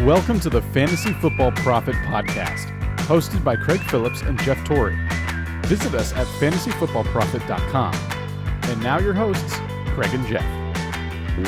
Welcome to the Fantasy Football Prophet Podcast, hosted by Craig Phillips and Jeff Torrey. Visit us at fantasyfootballprophet.com. And now your hosts, Craig and Jeff.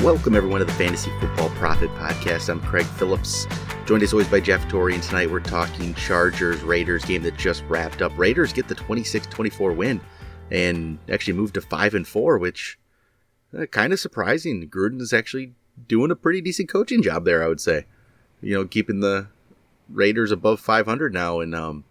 Welcome everyone to the Fantasy Football Prophet Podcast. I'm Craig Phillips, joined as always by Jeff Torrey, and tonight we're talking Chargers-Raiders game that just wrapped up. Raiders get the 26-24 win and actually moved to 5-4, which kind of surprising. Gruden is actually doing a pretty decent coaching job there, I would say. You know, keeping the Raiders above 500 now, and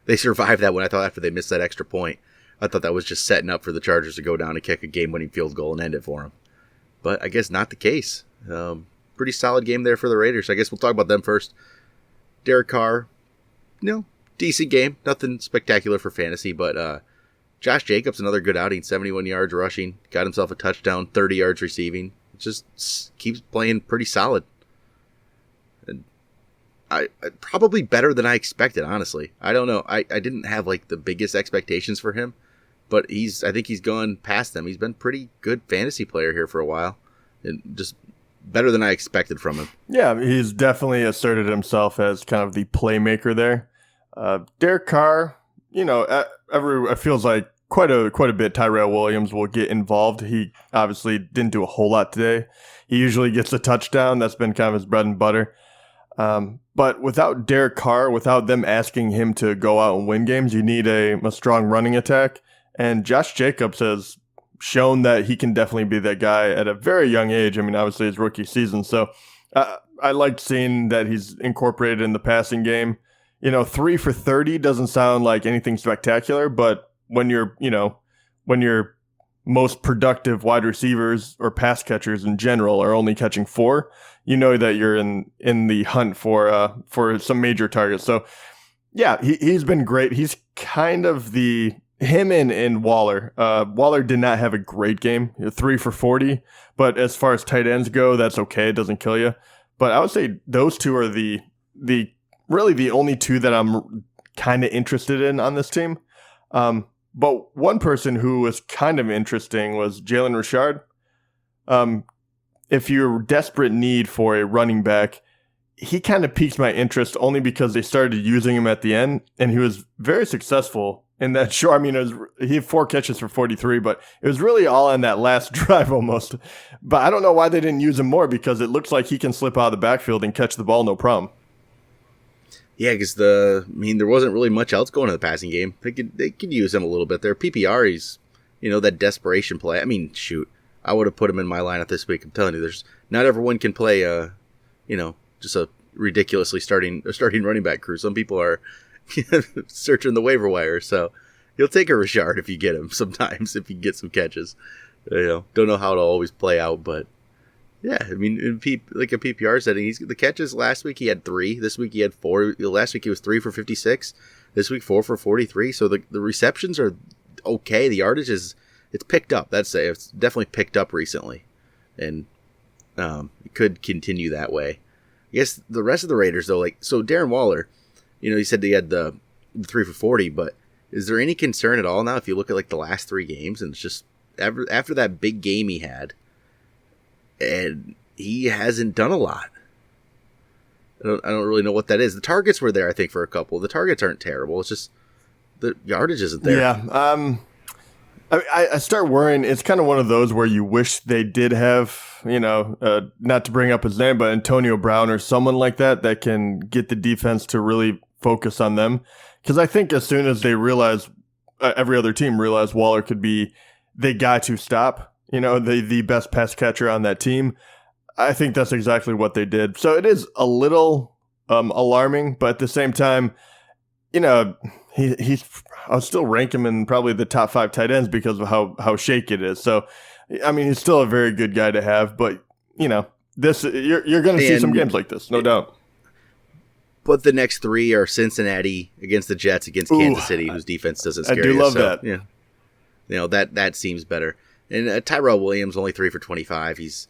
they survived that one. I thought after they missed that extra point, I thought that was just setting up for the Chargers to go down and kick a game-winning field goal and end it for them. But I guess not the case. Pretty solid game there for the Raiders. I guess we'll talk about them first. Derek Carr, decent game. Nothing spectacular for fantasy, but Josh Jacobs, another good outing, 71 yards rushing, got himself a touchdown, 30 yards receiving. Just keeps playing pretty solid. And I probably better than I expected, honestly. I don't know. I didn't have like the biggest expectations for him, but I think he's gone past them. He's been pretty good fantasy player here for a while, and just better than I expected from him. Yeah, he's definitely asserted himself as kind of the playmaker there. Derek Carr, it feels like quite a bit Tyrell Williams will get involved. He obviously didn't do a whole lot today. He usually gets a touchdown. That's been kind of his bread and butter. But without Derek Carr, without them asking him to go out and win games, you need a strong running attack. And Josh Jacobs has shown that he can definitely be that guy at a very young age. I mean, obviously his rookie season. So I liked seeing that he's incorporated in the passing game. 3 for 30 doesn't sound like anything spectacular, but when your most productive wide receivers or pass catchers in general are only catching 4, you know that you're in the hunt for some major targets. So yeah, he's been great. He's kind of him and Waller. Waller did not have a great game, 3 for 40, but as far as tight ends go, that's okay. It doesn't kill you. But I would say those two are the really the only two that I'm kind of interested in on this team. But one person who was kind of interesting was Jalen Richard. If you're desperate need for a running back, he kind of piqued my interest only because they started using him at the end, and he was very successful in that show. I mean, he had 4 catches for 43, but it was really all on that last drive almost. But I don't know why they didn't use him more, because it looks like he can slip out of the backfield and catch the ball no problem. Yeah, because there wasn't really much else going in the passing game. They could use him a little bit there. PPR, he's, that desperation play. I mean, shoot, I would have put him in my lineup this week. I'm telling you, not everyone can play, just a ridiculously starting running back crew. Some people are searching the waiver wire, so you'll take a Richard if you get him sometimes, if you get some catches. Don't know how it'll always play out, but yeah, I mean, in like a PPR setting, the catches last week he had 3. This week he had 4. Last week he was 3 for 56. This week 4 for 43. So the receptions are okay. The yardage it's picked up. It's definitely picked up recently, and it could continue that way. I guess the rest of the Raiders though, so Darren Waller, he said he had the 3 for 40, but is there any concern at all now if you look at the last 3 games, and it's just after that big game he had? And he hasn't done a lot. I don't really know what that is. The targets were there, I think, for a couple. The targets aren't terrible. It's just the yardage isn't there. Yeah. I start worrying. It's kind of one of those where you wish they did have, not to bring up his name, but Antonio Brown or someone like that can get the defense to really focus on them. Because I think as soon as they realize, every other team realized Waller could be the guy to stop, the best pass catcher on that team, I think that's exactly what they did. So it is a little alarming, but at the same time, I'll still rank him in probably the top 5 tight ends because of how shaky it is. So, I mean, he's still a very good guy to have, but this you're going to see some games like this, no doubt. But the next 3 are Cincinnati against the Jets, against Kansas City, whose defense doesn't scare you. I do love that. Yeah, that seems better. And Tyrell Williams, only 3 for 25. He's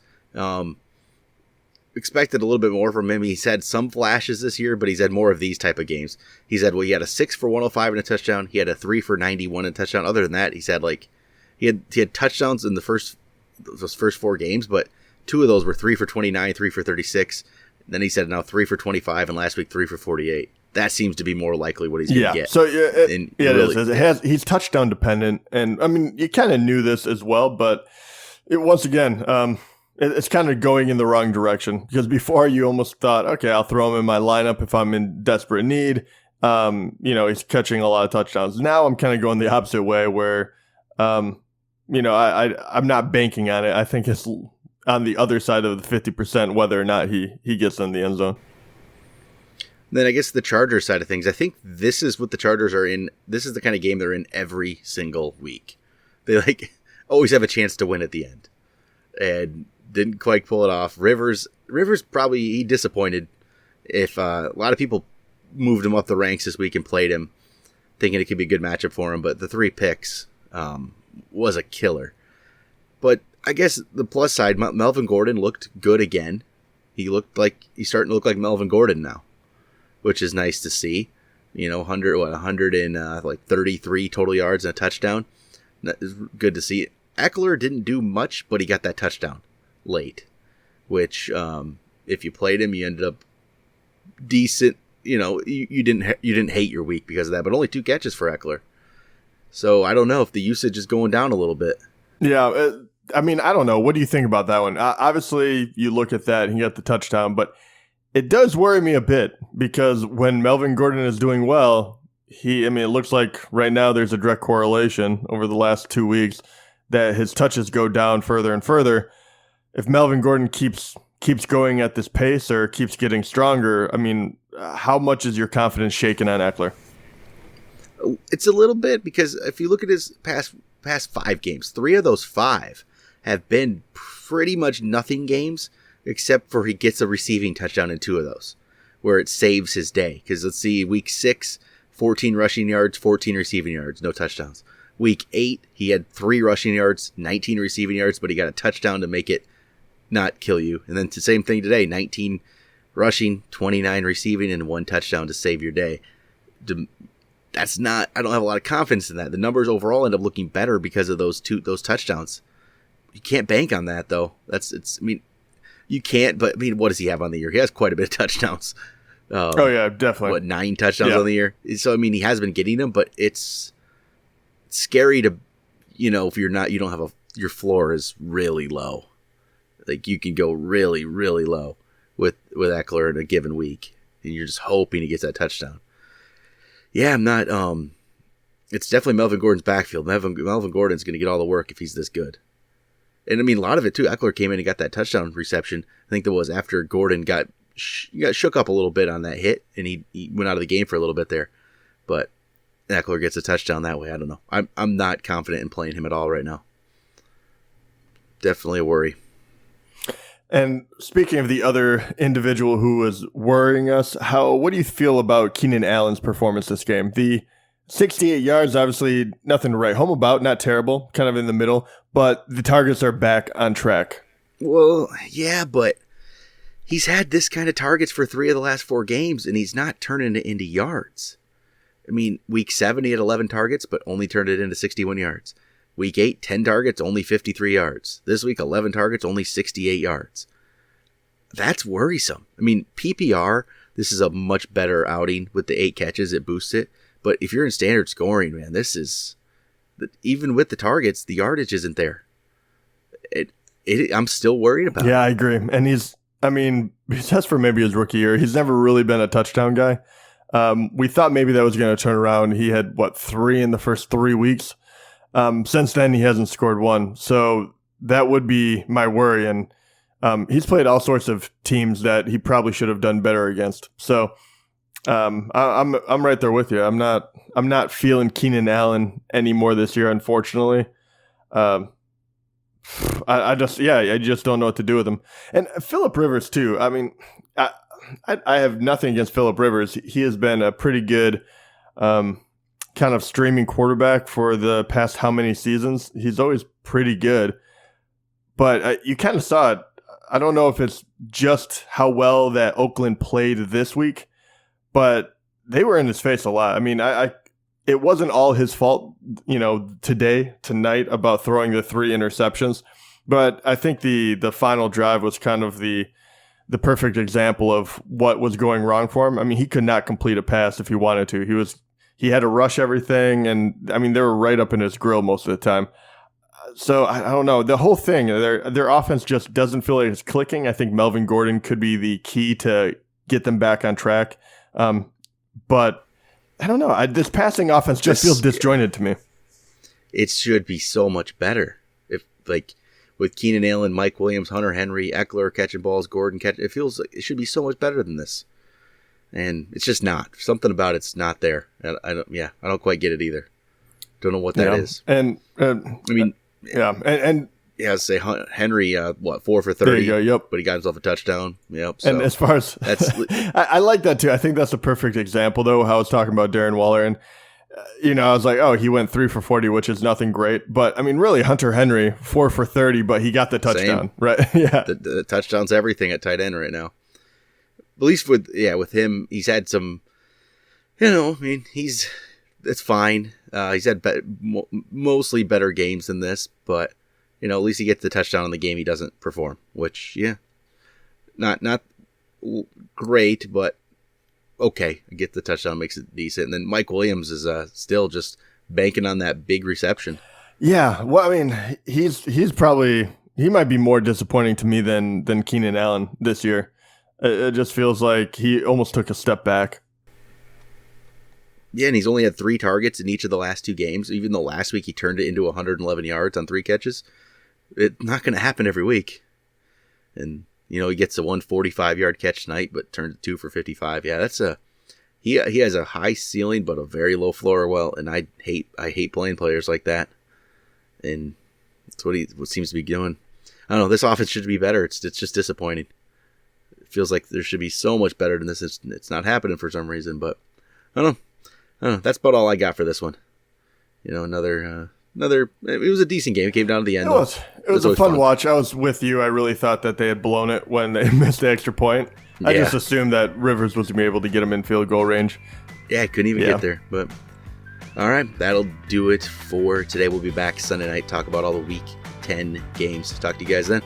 expected a little bit more from him. He's had some flashes this year, but he's had more of these type of games. He had a 6 for 105 and a touchdown. He had a 3 for 91 and a touchdown. Other than that, he's had he had touchdowns in those first 4 games, but 2 of those were 3 for 29, 3 for 36. Then he said now 3 for 25, and last week 3 for 48. That seems to be more likely what he's going to get. So it is. He's touchdown dependent, and I mean you kind of knew this as well, but once again, it's kind of going in the wrong direction because before you almost thought, okay, I'll throw him in my lineup if I'm in desperate need. He's catching a lot of touchdowns. Now I'm kind of going the opposite way where, I'm not banking on it. I think it's on the other side of the 50% whether or not he gets in the end zone. Then I guess the Chargers side of things, I think this is what the Chargers are in. This is the kind of game they're in every single week. They always have a chance to win at the end. And didn't quite pull it off. Rivers probably he disappointed. If a lot of people moved him up the ranks this week and played him, thinking it could be a good matchup for him, but the 3 picks was a killer. But I guess the plus side, Melvin Gordon looked good again. He looked like he's starting to look like Melvin Gordon now, which is nice to see. 133 total yards and a touchdown. That is good to see. Eckler didn't do much, but he got that touchdown late, which if you played him, you ended up decent. You didn't hate your week because of that, but only 2 catches for Eckler. So I don't know if the usage is going down a little bit. Yeah, I don't know. What do you think about that one? Obviously, you look at that and he got the touchdown, but it does worry me a bit because when Melvin Gordon is doing well, it looks like right now there's a direct correlation over the last 2 weeks that his touches go down further and further. If Melvin Gordon keeps going at this pace or keeps getting stronger, how much is your confidence shaken on Eckler? It's a little bit because if you look at his past 5 games, 3 of those 5 have been pretty much nothing games, except for he gets a receiving touchdown in 2 of those, where it saves his day. Because let's see, week 6, 14 rushing yards, 14 receiving yards, no touchdowns. Week 8, he had 3 rushing yards, 19 receiving yards, but he got a touchdown to make it not kill you. And then the same thing today, 19 rushing, 29 receiving, and 1 touchdown to save your day. That's not, I don't have a lot of confidence in that. The numbers overall end up looking better because of those touchdowns. You can't bank on that though. You can't, but what does he have on the year? He has quite a bit of touchdowns. Oh yeah, definitely. 9 touchdowns on the year? So he has been getting them, but it's scary to, if you don't have your floor is really low. You can go really, really low with Eckler in a given week, and you're just hoping he gets that touchdown. Yeah, I'm not. It's definitely Melvin Gordon's backfield. Melvin Gordon's going to get all the work if he's this good. And a lot of it too. Eckler came in and got that touchdown reception. I think that was after Gordon got shook up a little bit on that hit, and he went out of the game for a little bit there. But Eckler gets a touchdown that way. I don't know. I'm not confident in playing him at all right now. Definitely a worry. And speaking of the other individual who was worrying us, what do you feel about Keenan Allen's performance this game? The 68 yards, obviously nothing to write home about, not terrible, kind of in the middle, but the targets are back on track. Well, yeah, but he's had this kind of targets for 3 of the last 4 games, and he's not turning it into yards. Week 7 he had 11 targets, but only turned it into 61 yards. Week 8, 10 targets, only 53 yards. This week, 11 targets, only 68 yards. That's worrisome. PPR, this is a much better outing with the 8 catches. It boosts it. But if you're in standard scoring, man, this is... Even with the targets, the yardage isn't there. I'm still worried about it. Yeah, I agree. And except for maybe his rookie year, he's never really been a touchdown guy. We thought maybe that was going to turn around. He had, 3 in the first 3 weeks? Since then, he hasn't scored 1. So that would be my worry. And he's played all sorts of teams that he probably should have done better against. So I'm right there with you. I'm not feeling Keenan Allen anymore this year, unfortunately. I just don't know what to do with him. And Phillip Rivers too. I have nothing against Phillip Rivers. He has been a pretty good kind of streaming quarterback for the past how many seasons. He's always pretty good, but you kind of saw it. I don't know if it's just how well that Oakland played this week, but they were in his face a lot. It wasn't all his fault, tonight about throwing the 3 interceptions, but I think the final drive was kind of the the perfect example of what was going wrong for him. I mean, he could not complete a pass if he wanted to. He had to rush everything, and I mean, they were right up in his grill most of the time. So I don't know. The whole thing, their offense just doesn't feel like it's clicking. I think Melvin Gordon could be the key to get them back on track. But I don't know. This passing offense just feels disjointed to me. It should be so much better. If like with Keenan Allen, Mike Williams, Hunter Henry, Eckler catching balls, Gordon catching, it feels like it should be so much better than this. And it's just not. Something about it's not there. I don't quite get it either. Don't know what that is. And I mean, and yeah, I'd say Henry, 4 for 30. There you go, yep. But he got himself a touchdown. Yep. So and as far as that's, I like that too. I think that's a perfect example, though. How I was talking about Darren Waller, and I was like, oh, he went 3 for 40, which is nothing great. But I mean, really, Hunter Henry 4 for 30, but he got the touchdown, right? Yeah, the touchdown's everything at tight end right now. At least with him, he's had some. I mean, it's fine. He's had mostly better games than this, but at least he gets the touchdown in the game he doesn't perform, which not great, but okay. I get the touchdown, makes it decent. And then Mike Williams is still just banking on that big reception. Yeah, well, I mean, he's probably he might be more disappointing to me than Keenan Allen this year. It just feels like he almost took a step back. Yeah, and he's only had 3 targets in each of the last 2 games. Even though last week he turned it into 111 yards on 3 catches. It's not going to happen every week. And, he gets a 145-yard catch tonight, but turns it 2 for 55. Yeah, he has a high ceiling, but a very low floor. Well, and I hate playing players like that. And that's what seems to be doing. I don't know. This offense should be better. It's just disappointing. It feels like there should be so much better than this. It's not happening for some reason, but I don't know. That's about all I got for this one. Another. It was a decent game. It came down to the end. It was a fun watch. I was with you. I really thought that they had blown it when they missed the extra point. I just assumed that Rivers was going to be able to get them in field goal range. Yeah, I couldn't even get there. But all right, that'll do it for today. We'll be back Sunday night, talk about all the Week 10 games. Talk to you guys then.